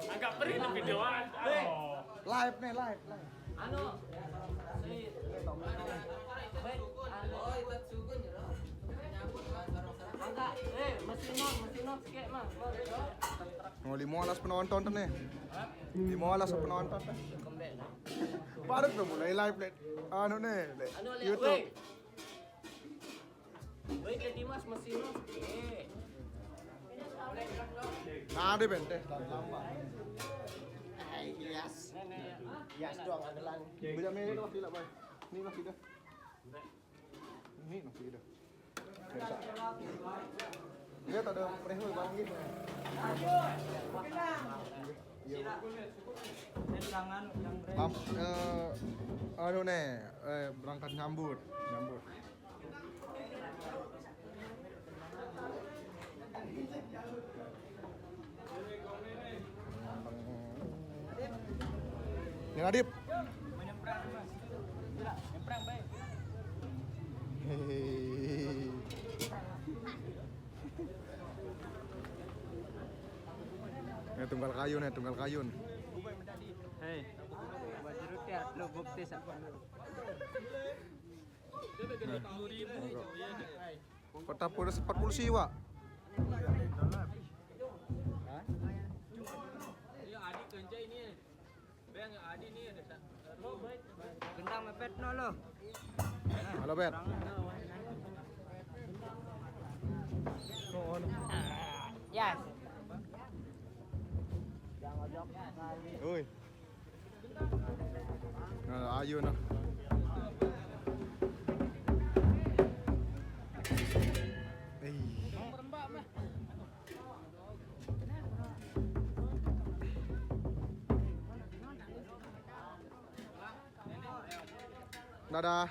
Agak perih lebih videoan. Live nih, live. Anu, si baik, angka, mesin not sikit mah. Oh, 15 penonton tuh nih. 15 penonton tuh. Baru tuh mulai live nih. Anu nih, Anu lihat, YouTube. Wait, Dimas mesin not sikit. Nah, deh bente, lama. Yes. Yes doang andalan. Bisa milih loh tidak, Boy. Ini masih dah. Ini masih dah. Lihat ada prehul barang gitu. Anu nih, berangkat nyambut. Yang Adip. Menyeberang mas. Nyebrang baik. Hehehe. Tunggal kayun. Hei, baju rupiah, lo bukti siapa dulu? Dia bagi 10.000 Kota Pura 40 siwa. Iya, Adi kerja ini. Bang, Adi ini ada. Gendang mepet no lo. Halo, Bet. Yes. Oi. Nah, ayo nah. Perembak mah. Dadah.